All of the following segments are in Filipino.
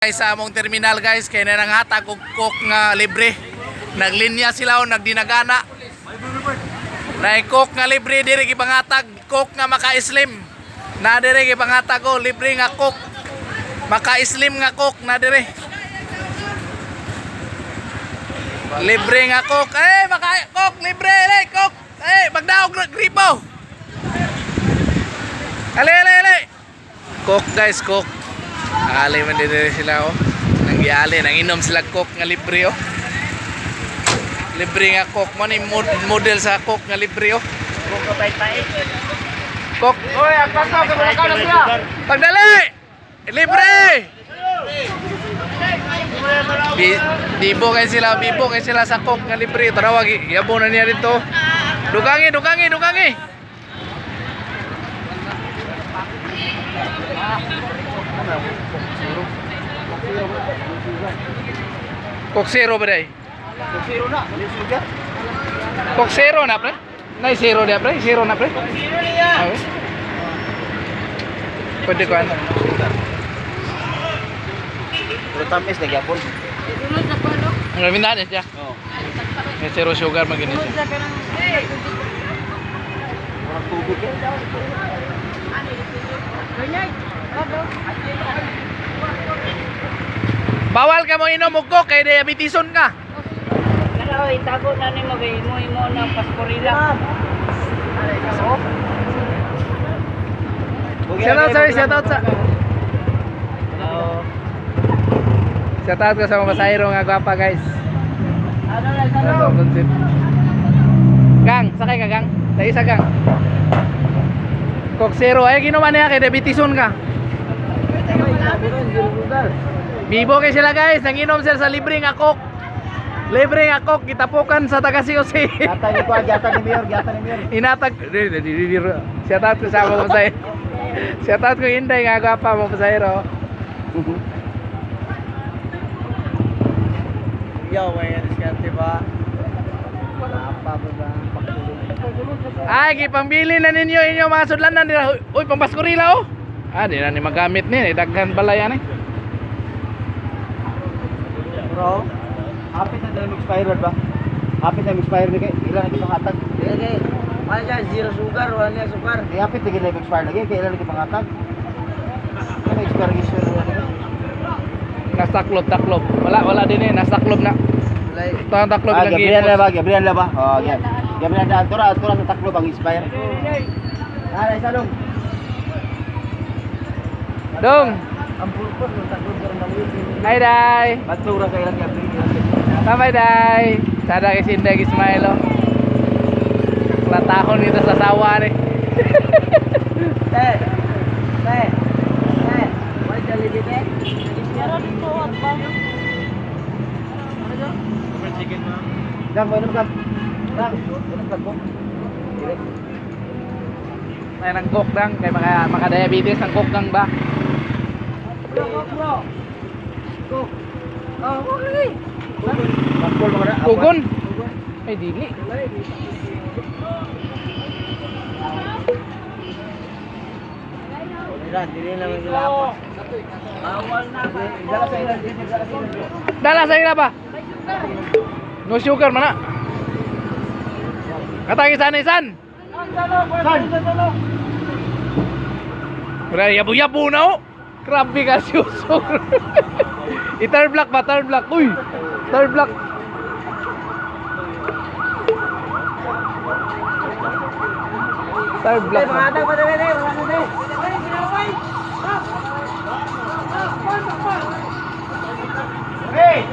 Guys, sa among terminal guys, kay na nanghatag og coke nga libre. Naglinya sila o nagdinagana. Na coke nga libre diri gipanghatag, coke nga maka-slim. Na diri gipanghatag o libre nga coke. Maka-slim nga coke na diri. Libre nga coke. Coke libre, coke. Magdaog gripo. Ali. Coke guys, coke. Ali man din sila oh. Nangyali, nanginom sila coke nga libre oh. Libre nga coke man model sa coke nga libre oh. Coke pait-pait. Coke. Oy, agpakaw na siya. Pagdali. Libre. Bibo kay sila sa coke nga libre. Tarawag yabo na niya dito. Dugangi. Coke zero ba day? Coke zero na, wala sugar. Coke zero na pre? Nay zero dia pre? Zero na pre? Coke zero niya. Okay. Pwede ko ano? Pero tamis lagi apon. Ang ramindan siya. Oo. May zero sugar magini siya. Orang tubig eh. Bawal ka mo inom og coke kay diabetison ka. Pero itago na ni mo kay imo ng pasporila. Shout out sa. Shout out ko sa mga pasahero nga gwapa guys. Ano? Gang, sakay ka gang. Sa isa gang. Coke zero ay ginuman niya kay diabetison ka. Bibo kay sila guys, nanginom sila sa libre nga coke. Libre nga coke gitapukan sa taga COC. Gata ni Mayor. Inatag shout out ko sa mga pasahero. Shout out ko Inday nga gwapa mo pasahero. Yo, may diskarte ba? Apa ba? Ay, gipangbili na ninyo inyo mga sudlanan nila. Uy, pambaskurila oh. Di na ni magamit ni, daghan pala yan eh. Bro, hapit na daw expired ba? Hapit na expired ni kay ilan na gipangatag? Okay. Wala dyan, zero sugar, wala niya sugar. Hapit na gina expired lagi, kay ilan na gipangatag? Ano expiration na niya? Taklob. Wala din eh, taklob na. Ito ang taklob lang Gabriel na ba? Oh, yan. Gabriel na, atura sa taklob ang expire. Isa dong. Dong. Ang purpose ng taklob ng wheel. Hi day. Batura kay lang Gabriel. Bye day. Sada kay Sinday Ismail oh. Latahon dito sa sawa ni. Te. Why jali dito? Pero dito at ba? Dang, mo ka. May nang coke dang kay mga diabetes ang coke dang ba. Bro. Go. Okay. Bakol mo na. Kugon. Ay dili. Dili na may gilapa. Awal na. Dala sa ila ba? No sugar mana. Katagi san. Berarti yabu-yabu na oh. Grabe ka susur. Third block ba? Third block. Uy. Third block. Third block. Hey.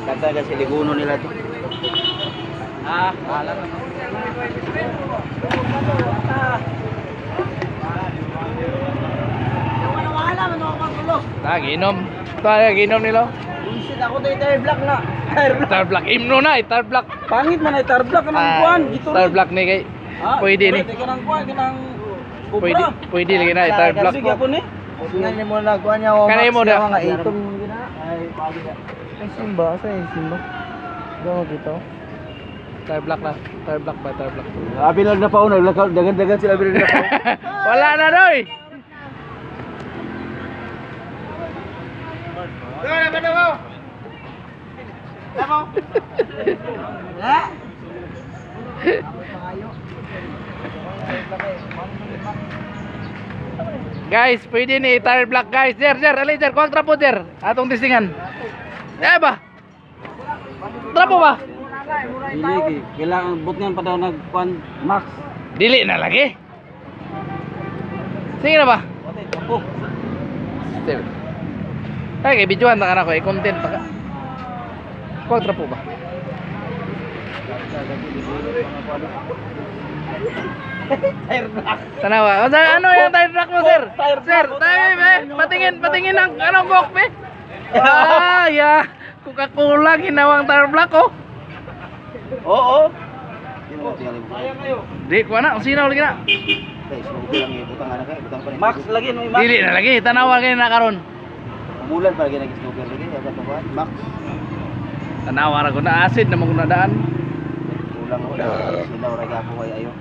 Kata kasi liguno nila to. Alam na. Ginom. Ginom nila. Isit ako to third block na. Third block. Imno na. Third block. Pangit man ay third block kanang kuan. Third block ni kay. Pwede ni. Kanang kuan kanang Pwede lagi na. Third block. Sige po ni. Nga mo na kuan niya. Kanay mo na. Mga itong gina. Ay pagi na. Simba, sa simba. Daw dito. Tire block na. Tire block ba? Tire block. Abi lang na pa una, dagan-dagan sila abi na pa. Wala na doy. Guys, pwede ni tire block guys. Jer, ali jer, kuwag trapo jer. Atong testingan. Ba? Trapo ba? Dili kailangan butngan pa daw nagkuan max. Dili na lagi. Sige na ba? Sige. Ay, kay videohan ta kana ko, i-content pa ka. Kuwag trapo ba? Tanawa. Ano yung tire block mo, sir? Sir, patingin ang anong gok, be? Ya. Coca-Cola ginawang tire block, oh. Oo. Di, kuha na. Ang sinaw lagi na. Max lagi no max. Dili na lagi. Tanawa kayo na karon. Umulan pa lagi nag-snooker lagi ya katuan. Max. Tanawa ra ko na acid na magunadaan. Ulang wala. Sila ora gapo kay ayo.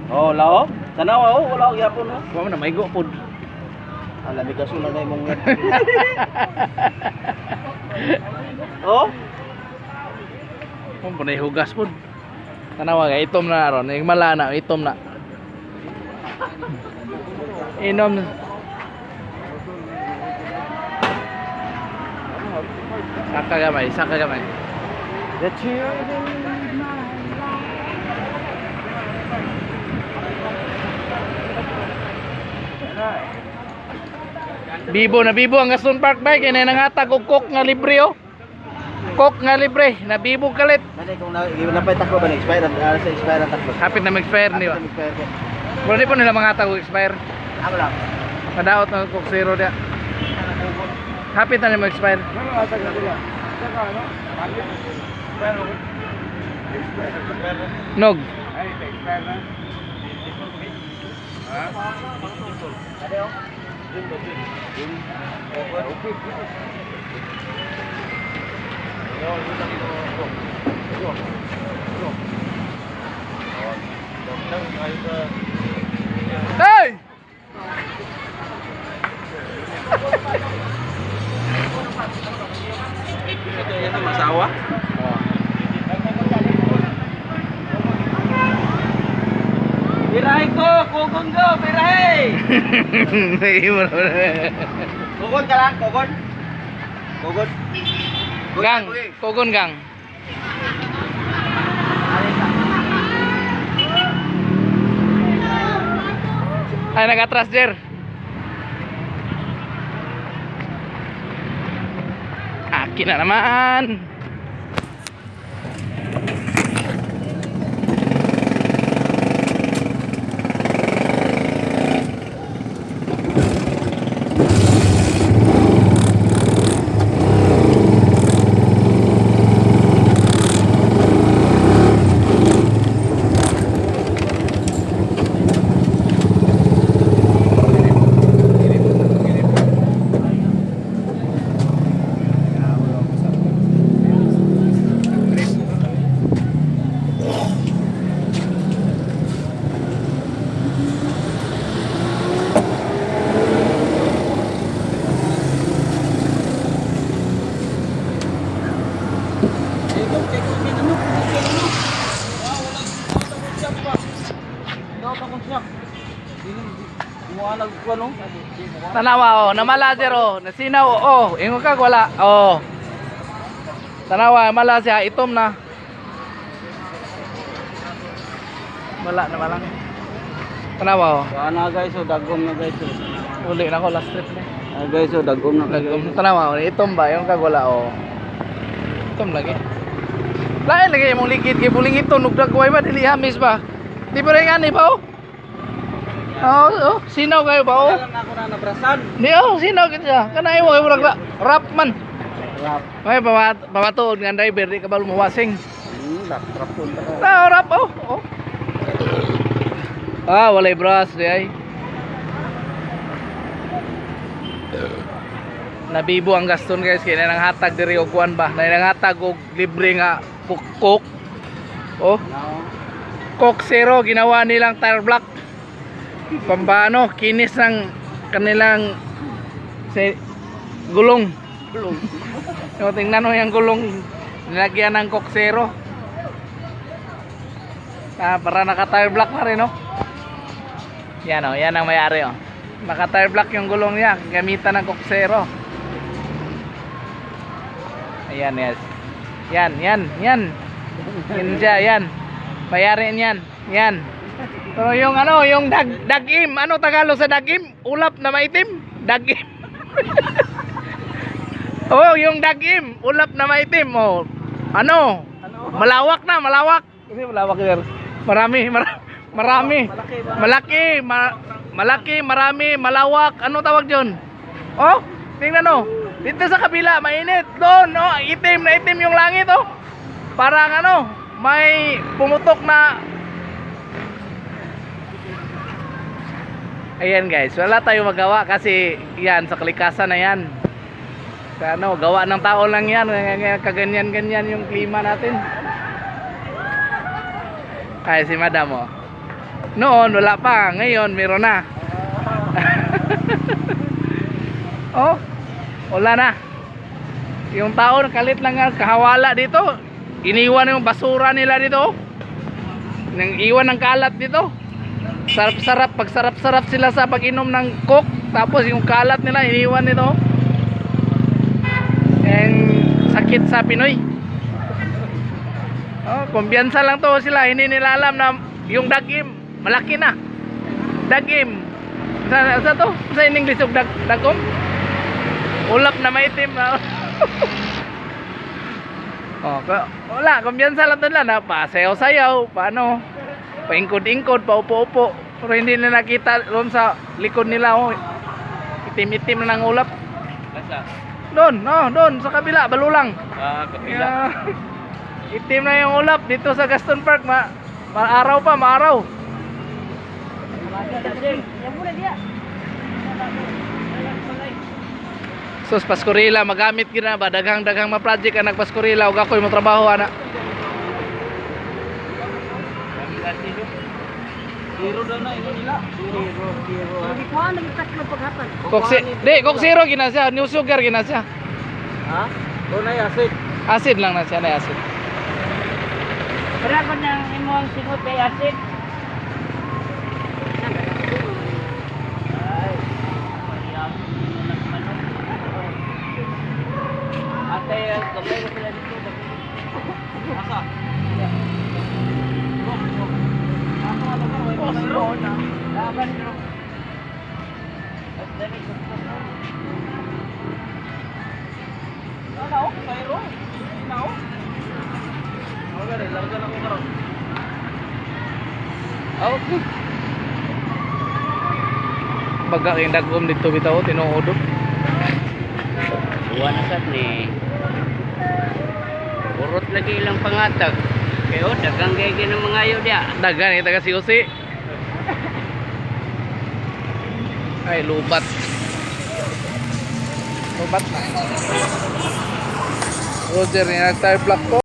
Oh, lao. Tanawa oh, wala og yapon no. Kuha mo na maigo pod. Alam ka sula na imong. Oh. Kung panay hugas pod. Tanawa kay itom na aron. Yung malana, itom na. Inom. Saka gamay, saka gamay. The children Bibo na bibo ang Gaston Park bike kay nangatag og coke nga libre oh. Coke nga libre, na bibo kalit. Nanay kung napay takbo ba na-expire sa expire ang takbo. Hapit na mag-expire ni ba? Wala di po nila mangatag og expire. Ako lang. Madaot na coke zero dia. Hapit na mag-expire. Nog. Hey! Ito masawa. Pirahe ko, kugon ko, pirahe. Kugon ka lang, kugon. Kugon. Gang, kogon gang. Ay nagatras jer. Akin na naman. Tanawa oh, namala zero, nasinaw oh, ingon kag wala. Oh. Tanawa mala siya itom na. Wala na malang. Tanawa oh. Ana guys, so dagom na guys. Uli na ko last trip ni. Guys, so dagom na guys. Tanawa oh, itom ba yung kag wala oh. Itom lagi. Lain lagi imong likid kay buling ito nugdagway ba dili hamis ba. Di pa rin ani ba oh. Oh, sinaw kayo ba oh? Alam na ako na nabrasan. Di oh, sinaw kita. Kanay mo murag rap man. Rap. May pamatuod nga driver di ka ba lumawasing. Rap po ta. Ah, rap oh. Oh. Ah, walay bras di ay. Nabibo ang Gaston guys kay nang hatag diri og kuan ba. Nang hatag og libre nga coke. Oh, Coke Zero ginawa nilang tire block. Pambano, kinis ng kanilang gulong. So, tingnan mo yung gulong nilagyan ng Coke Zero. Para naka-tire block na rin, oh. Yan, oh, yan ang may-ari, oh. Naka-tire block yung gulong niya, gamitan ng Coke Zero. Ayan, yes. Yan. Yan siya, yan. May-ari niyan. Yan. So, yung ano, yung dagim. Ano Tagalog sa dagim? Ulap na maitim? Dagim. Oh, yung dagim. Ulap na maitim. Oh. Ano? Malawak na, malawak. Kasi malawak yan. Marami. Malaki, marami, malawak. Ano tawag dyan? Oh, tingnan oh. Dito sa kabila, mainit. Doon, oh, itim na itim yung langit, oh. Parang ano, may pumutok na. Ayan guys, wala tayong magawa kasi yan, sa kalikasan na yan. Sa ano, gawa ng tao lang yan. Kaganyan-ganyan yung klima natin. Ay, si madam, oh. Noon, wala pa. Ngayon, meron na. Oh, wala na. Yung tao, kalit lang nga, kahawala dito. Iniwan yung basura nila dito. Nang iwan ng kalat dito. Sarap-sarap, pagsarap-sarap sila sa pag-inom ng Coke. Tapos yung kalat nila, iniwan dito. Yung sakit sa Pinoy. Oh, kumbiyansa lang to sila. Hindi nila alam na yung dagim, malaki na. Dagim. Sa to? Sa in English yung dagom? Ulap na maitim na. Oh, wala, kumbiyansa lang to lang na pasayaw-sayaw, paano? Paingkod-ingkod, paupo-upo. Pero hindi na nakita doon sa likod nila, oh. Itim-itim na ng ulap. Doon, no, doon sa kabila, balulang. Kapila. Itim na yung ulap dito sa Gaston Park, maaraw pa, maaraw. Sus, paskurila, magamit gina ba? Daghang-daghang ma-project ang nagpaskurila. Huwag ako'y mo trabaho, anak. Zero daw na, ino nila. Coke Zero gina siya, new sugar gina siya. Ha? Doon na acid. Acid lang na siya, na acid. Berapa nang imong singot kay acid? Ate, kamay ko sila dito. Asa? Laban bro. Dali ko. Ano? Mayro? Ano? Larga na ko karon. Okay. Baga kayong dagom dito bitaw, tinuodot. Buwan na sad ni. Urot lagi ilang pangatag. Kayo dagang gaygi ng mga ayo dia. Dagan taga si Usi. Ay, lubat. Lubat na. Roger, nag-tire block to.